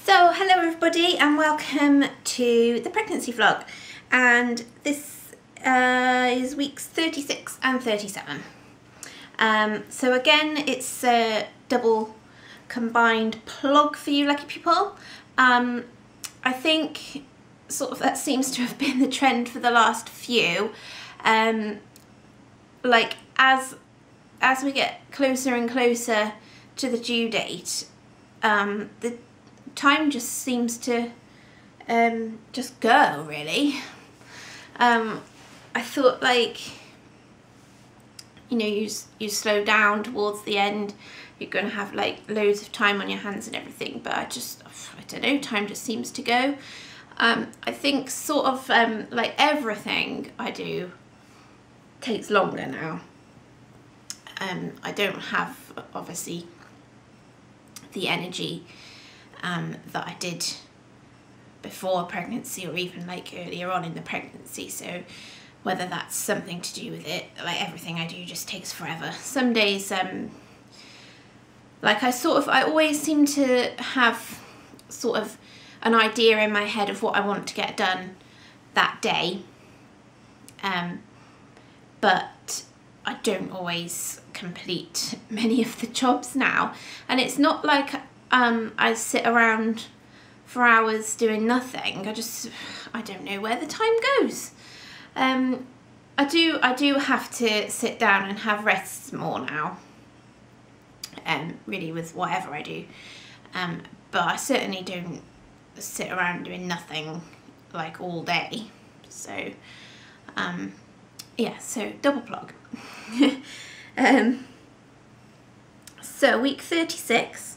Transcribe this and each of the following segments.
So hello everybody and welcome to the pregnancy vlog, and this is weeks 36 and 37. So again, it's a double combined plug for you lucky people. I think sort of that seems to have been the trend for the last few. Like as we get closer and closer to the due date, the time just seems to just go, really. I thought, like, you know, you slow down towards the end, you're going to have like loads of time on your hands and everything, but I don't know, time just seems to go. I think sort of like everything I do takes longer now. I don't have, obviously, the energy that I did before pregnancy, or even like earlier on in the pregnancy, so whether that's something to do with it, like everything I do just takes forever. Some days, like I always seem to have sort of an idea in my head of what I want to get done that day, but I don't always complete many of the jobs now. And it's not like I sit around for hours doing nothing. I don't know where the time goes. I do have to sit down and have rests more now, really, with whatever I do, but I certainly don't sit around doing nothing like all day. So yeah, so double plug. So week 36,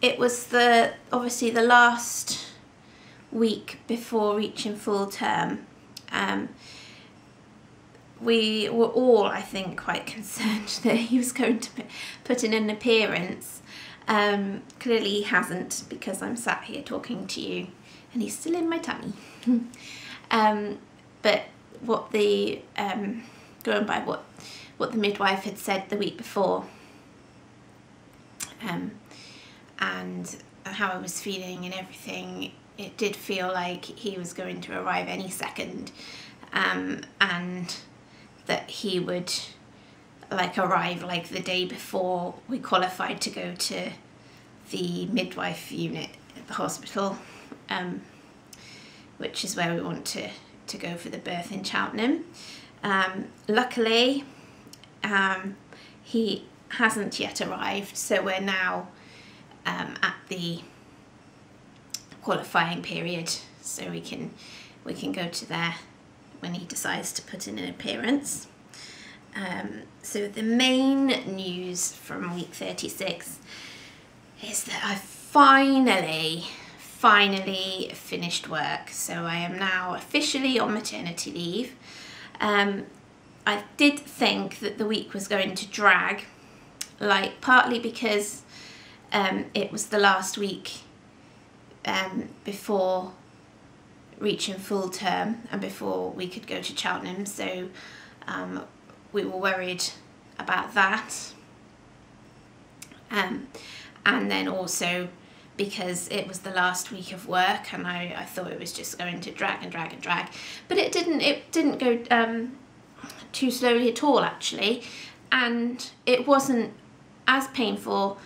it was obviously the last week before reaching full term. We were all, I think, quite concerned that he was going to put in an appearance. Clearly he hasn't, because I'm sat here talking to you and he's still in my tummy. But what the going by what the midwife had said the week before, and how I was feeling and everything, it did feel like he was going to arrive any second, and that he would like arrive like the day before we qualified to go to the midwife unit at the hospital, which is where we want to go for the birth in Cheltenham. Luckily, he hasn't yet arrived, so we're now at the qualifying period, so we can go to there when he decides to put in an appearance. So the main news from week 36 is that I finally finished work, so I am now officially on maternity leave. I did think that the week was going to drag, like partly because it was the last week before reaching full term and before we could go to Cheltenham, so we were worried about that, and then also because it was the last week of work, and I thought it was just going to drag and drag and drag, but it didn't go too slowly at all, actually, and it wasn't as painful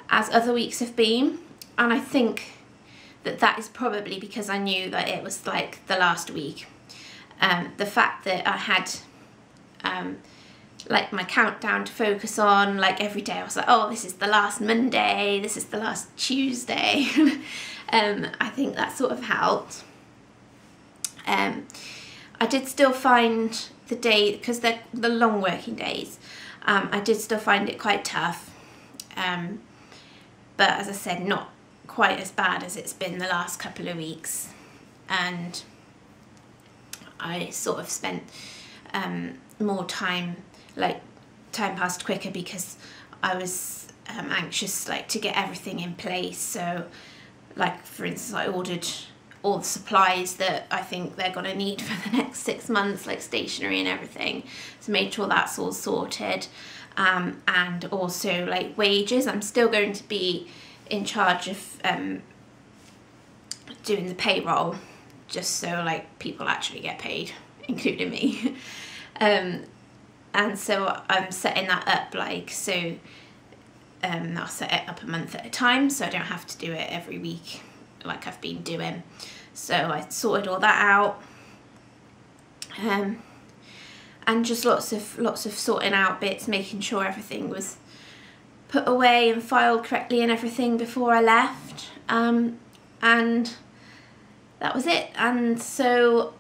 as other weeks have been. And I think that is probably because I knew that it was like the last week. The fact that I had like my countdown to focus on, like every day I was like, oh, this is the last Monday, this is the last Tuesday. I think that sort of helped. I did still find the day, because they're the long working days, I did still find it quite tough, but as I said, not quite as bad as it's been the last couple of weeks. And I sort of spent more time, like time passed quicker, because I was anxious like to get everything in place. So like, for instance, I ordered all the supplies that I think they're going to need for the next 6 months, like stationery and everything, so made sure that's all sorted. and also like wages. I'm still going to be in charge of doing the payroll, just so like people actually get paid, including me. And so I'm setting that up, like, so I'll set it up a month at a time, so I don't have to do it every week like I've been doing. So I sorted all that out, and just lots of sorting out bits, making sure everything was put away and filed correctly and everything before I left, and that was it. And so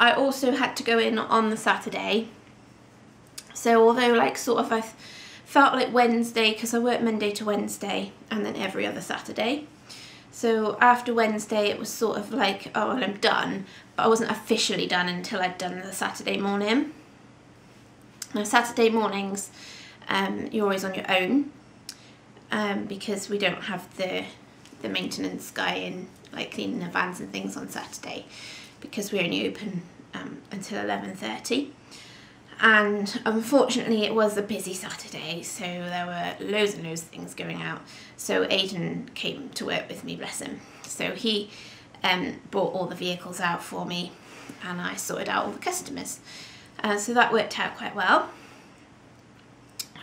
I also had to go in on the Saturday. So although like sort of I felt like Wednesday, because I work Monday to Wednesday and then every other Saturday. So after Wednesday it was sort of like, oh well, I'm done, but I wasn't officially done until I'd done the Saturday morning. Now Saturday mornings you're always on your own, because we don't have the maintenance guy in, like cleaning the vans and things on Saturday, because we only open until 11:30. And unfortunately it was a busy Saturday, so there were loads and loads of things going out. So Aidan came to work with me, bless him. So he brought all the vehicles out for me, and I sorted out all the customers. So that worked out quite well.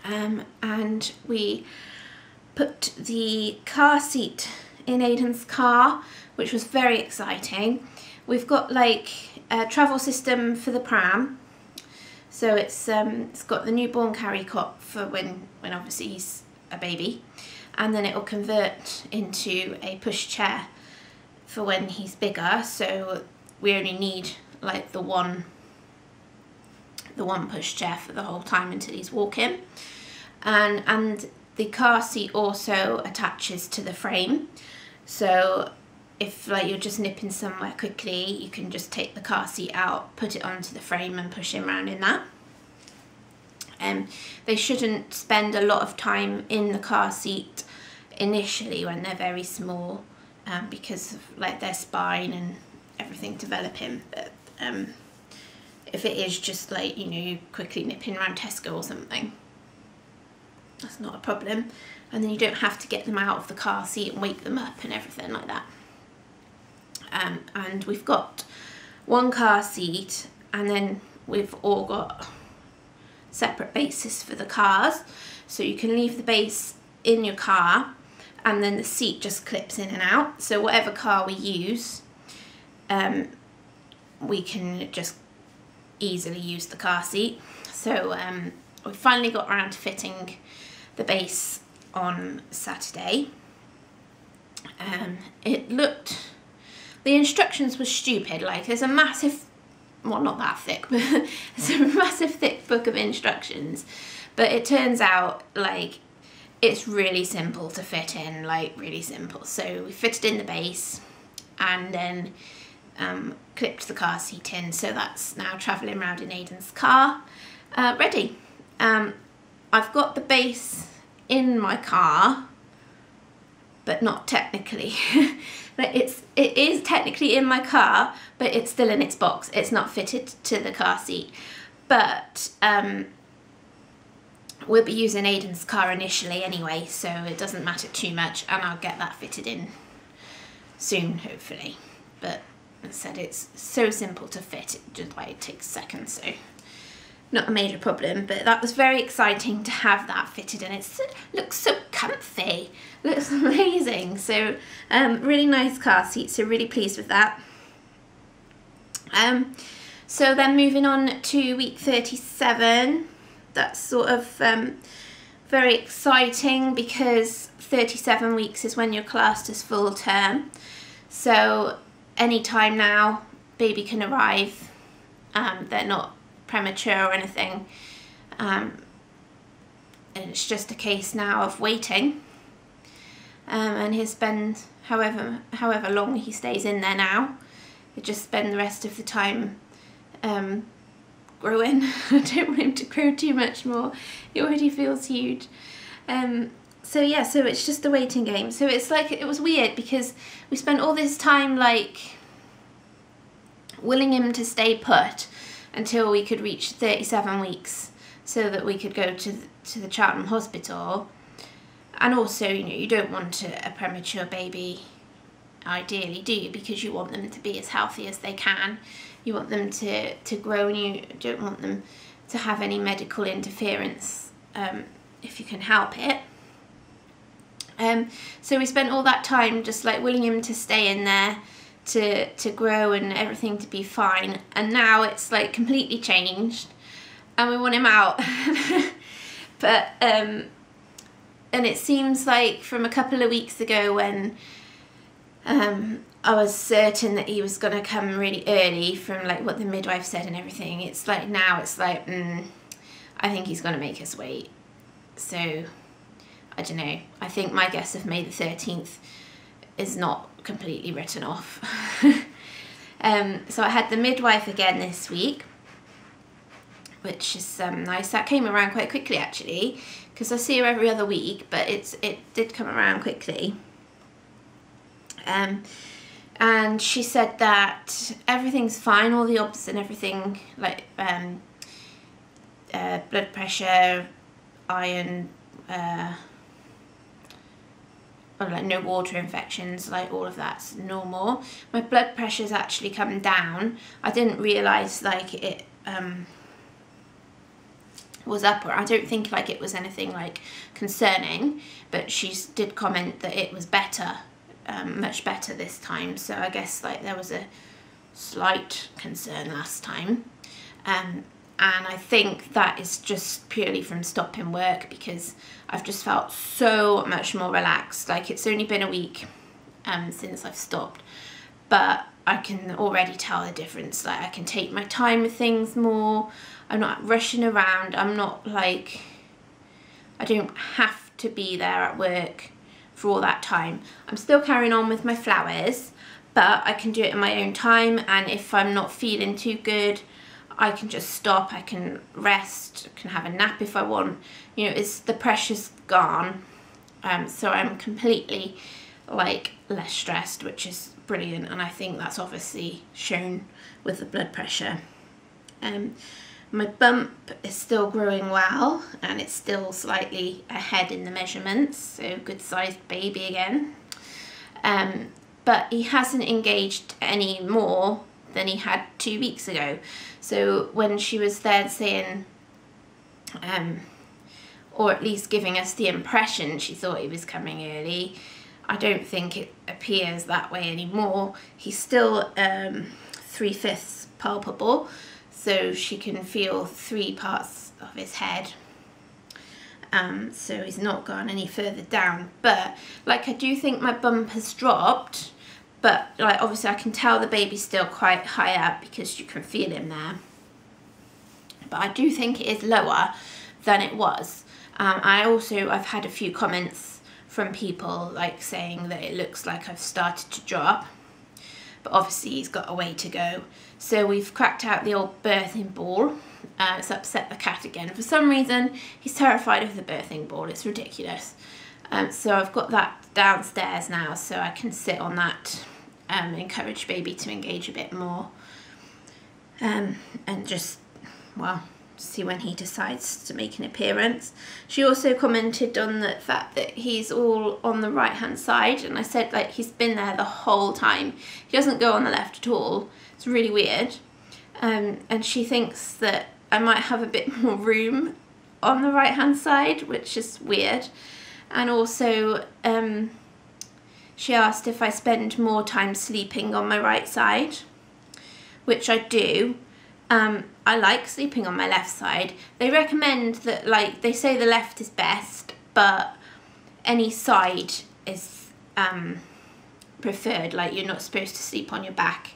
And we put the car seat in Aidan's car, which was very exciting. We've got like a travel system for the pram. So it's got the newborn carry cot for when obviously he's a baby, and then it will convert into a pushchair for when he's bigger. So we only need like the one pushchair for the whole time until he's walking, and the car seat also attaches to the frame. So if like you're just nipping somewhere quickly, you can just take the car seat out, put it onto the frame and push him around in that. They shouldn't spend a lot of time in the car seat initially when they're very small, because of like their spine and everything developing. But if it is just like, you know, you quickly nipping around Tesco or something, that's not a problem. And then you don't have to get them out of the car seat and wake them up and everything like that. And we've got one car seat, and then we've all got separate bases for the cars. So you can leave the base in your car, and then the seat just clips in and out. So whatever car we use, we can just easily use the car seat. So we finally got around to fitting the base on Saturday. The instructions were stupid. Like, there's a massive, well, not that thick, but it's a massive thick book of instructions, but it turns out like it's really simple to fit in, like really simple. So we fitted in the base and then clipped the car seat in, so that's now travelling around in Aidan's car, ready. I've got the base in my car, but not technically. It is technically in my car, but it's still in its box. It's not fitted to the car seat. But we'll be using Aidan's car initially anyway, so it doesn't matter too much, and I'll get that fitted in soon, hopefully. But as I said, it's so simple to fit, it just like it takes seconds, so not a major problem. But that was very exciting to have that fitted in. It looks so comfy, looks amazing. So really nice car seat, so really pleased with that. So then moving on to week 37, that's sort of very exciting, because 37 weeks is when you're classed as full term. So any time now baby can arrive. They're not premature or anything, and it's just a case now of waiting, and he'll spend however long he stays in there now. He'll just spend the rest of the time growing. I don't want him to grow too much more, he already feels huge. So yeah, so it's just a waiting game. So it's like, it was weird because we spent all this time like willing him to stay put until we could reach 37 weeks so that we could go to the Cheltenham hospital. And also, you know, you don't want a premature baby, ideally, do you? Because you want them to be as healthy as they can. You want them to grow, and you don't want them to have any medical interference if you can help it. So we spent all that time just like willing him to stay in there to grow and everything to be fine, and now it's like completely changed and we want him out. But and it seems like from a couple of weeks ago when I was certain that he was going to come really early from like what the midwife said and everything, it's like now it's like I think he's going to make us wait. So I don't know, I think my guess of May the 13th is not completely written off. So I had the midwife again this week, which is nice. That came around quite quickly actually, because I see her every other week, but it did come around quickly. And she said that everything's fine, all the obs and everything, like blood pressure, iron, or like no water infections, like all of that's normal. My blood pressure's actually come down. I didn't realise like it was up, or I don't think like it was anything like concerning, but she did comment that it was better, much better this time. So I guess like there was a slight concern last time. And I think that is just purely from stopping work, because I've just felt so much more relaxed. Like it's only been a week since I've stopped, but I can already tell the difference. Like I can take my time with things more. I'm not rushing around. I'm not like, I don't have to be there at work for all that time. I'm still carrying on with my flowers, but I can do it in my own time. And if I'm not feeling too good, I can just stop, I can rest, I can have a nap if I want. You know, it's the pressure's gone. So I'm completely like less stressed, which is brilliant. And I think that's obviously shown with the blood pressure. My bump is still growing well, and it's still slightly ahead in the measurements, so good sized baby again. But he hasn't engaged any more than he had 2 weeks ago. So when she was there saying, or at least giving us the impression she thought he was coming early, I don't think it appears that way anymore. He's still 3/5 palpable, so she can feel 3 parts of his head. So he's not gone any further down, but like I do think my bump has dropped, but like obviously I can tell the baby's still quite high up because you can feel him there. But I do think it is lower than it was. I've had a few comments from people like saying that it looks like I've started to drop, but obviously he's got a way to go. So we've cracked out the old birthing ball. It's upset the cat again. For some reason, he's terrified of the birthing ball. It's ridiculous. So I've got that downstairs now, so I can sit on that, encourage baby to engage a bit more, and just, well, see when he decides to make an appearance. She also commented on the fact that he's all on the right hand side, and I said like he's been there the whole time. He doesn't go on the left at all. It's really weird. And she thinks that I might have a bit more room on the right hand side, which is weird. And also she asked if I spend more time sleeping on my right side, which I do. I like sleeping on my left side. They recommend that, like, they say the left is best, but any side is preferred. Like, you're not supposed to sleep on your back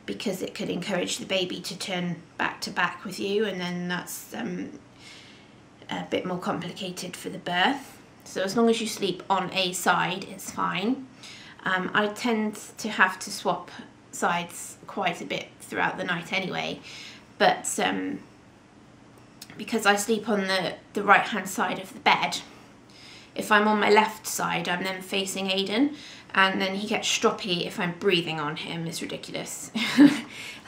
because it could encourage the baby to turn back to back with you, and then that's a bit more complicated for the birth. So as long as you sleep on a side, it's fine. I tend to have to swap sides quite a bit throughout the night anyway, but because I sleep on the right hand side of the bed, if I'm on my left side, I'm then facing Aiden, and then he gets stroppy if I'm breathing on him. It's ridiculous.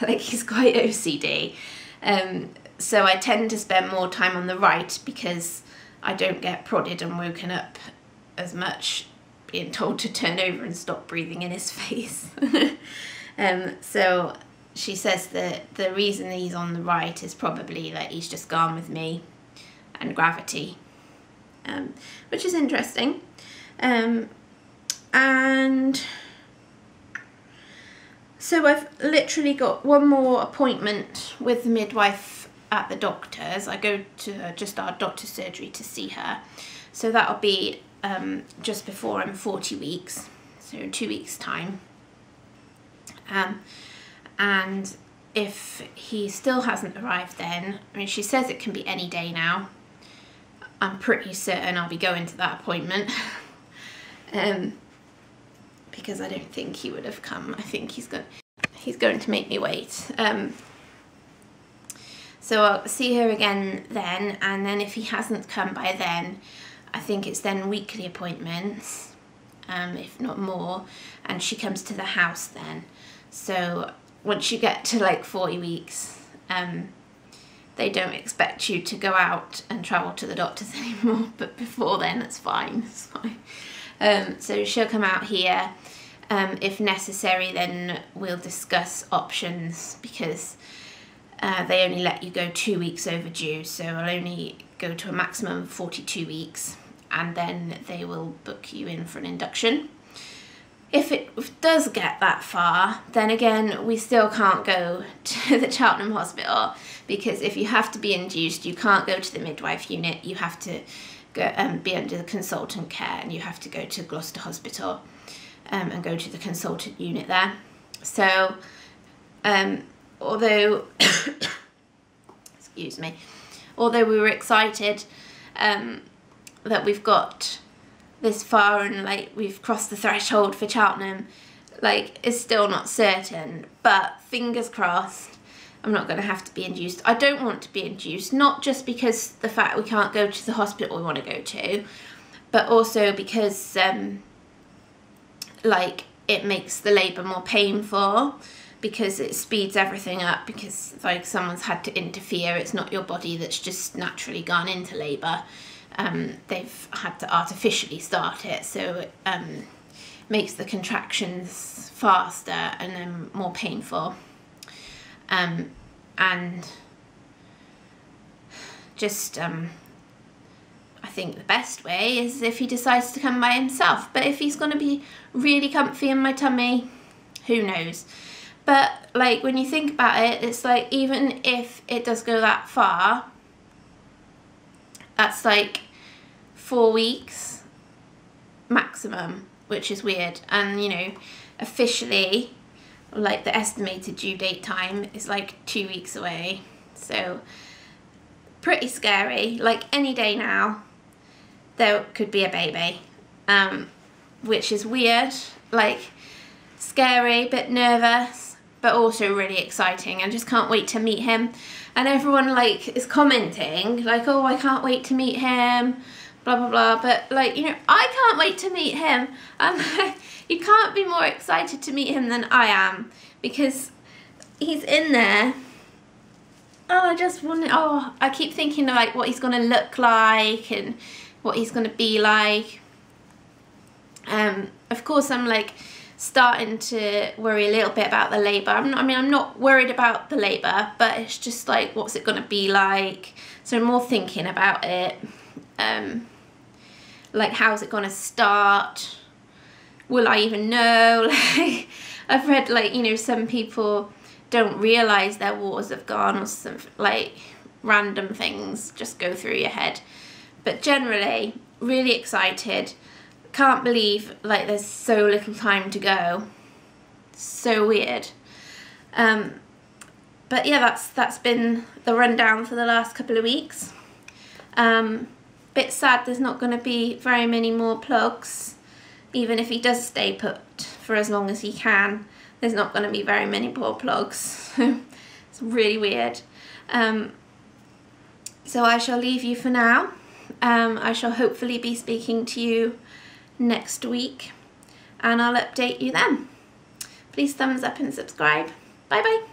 Like, he's quite OCD. So I tend to spend more time on the right because I don't get prodded and woken up as much, being told to turn over and stop breathing in his face. So she says that the reason he's on the right is probably like he's just gone with me and gravity, which is interesting. And so I've literally got one more appointment with the midwife at the doctor's. I go to just our doctor's surgery to see her. So that'll be just before I'm 40 weeks, so 2 weeks time. And if he still hasn't arrived then, I mean, she says it can be any day now. I'm pretty certain I'll be going to that appointment. Because I don't think he would have come. I think he's going to make me wait. So I'll see her again then, and then if he hasn't come by then, I think it's then weekly appointments, if not more, and she comes to the house then. So once you get to like 40 weeks, they don't expect you to go out and travel to the doctors anymore, but before then it's fine, it's fine. So she'll come out here. If necessary, then we'll discuss options, because they only let you go 2 weeks overdue, so I'll only go to a maximum of 42 weeks, and then they will book you in for an induction. If it does get that far, then again, we still can't go to the Cheltenham hospital, because if you have to be induced, you can't go to the midwife unit, you have to go be under the consultant care, and you have to go to Gloucester Hospital and go to the consultant unit there. So, although, excuse me, although we were excited that we've got this far and like we've crossed the threshold for Cheltenham, like it's still not certain, but fingers crossed I'm not going to have to be induced. I don't want to be induced, not just because the fact we can't go to the hospital we want to go to, but also because like it makes the labour more painful, because it speeds everything up, because like someone's had to interfere. It's not your body that's just naturally gone into labour. They've had to artificially start it, so it makes the contractions faster and then more painful. And just I think the best way is if he decides to come by himself, but if he's going to be really comfy in my tummy, who knows. But like when you think about it, it's like even if it does go that far, that's like 4 weeks maximum, which is weird. And you know, officially, like the estimated due date time is like 2 weeks away, so pretty scary. Like any day now there could be a baby, which is weird, like scary, bit nervous, but also really exciting. I just can't wait to meet him. And everyone like is commenting like, oh, I can't wait to meet him, blah blah blah, but like, you know, I can't wait to meet him. You can't be more excited to meet him than I am, because he's in there. Oh, I keep thinking of like what he's gonna look like and what he's gonna be like. Of course I'm like starting to worry a little bit about the labour. I'm not worried about the labour, but it's just like, what's it gonna be like? So I'm more thinking about it. Like, how's it gonna start? Will I even know? Like, I've read like, you know, some people don't realise their waters have gone, or some like random things just go through your head. But generally, really excited. Can't believe like there's so little time to go. So weird. But yeah, that's been the rundown for the last couple of weeks. Bit sad there's not going to be very many more plugs. Even if he does stay put for as long as he can, there's not going to be very many more plugs. It's really weird. So I shall leave you for now. I shall hopefully be speaking to you next week, and I'll update you then. Please thumbs up and subscribe. Bye bye.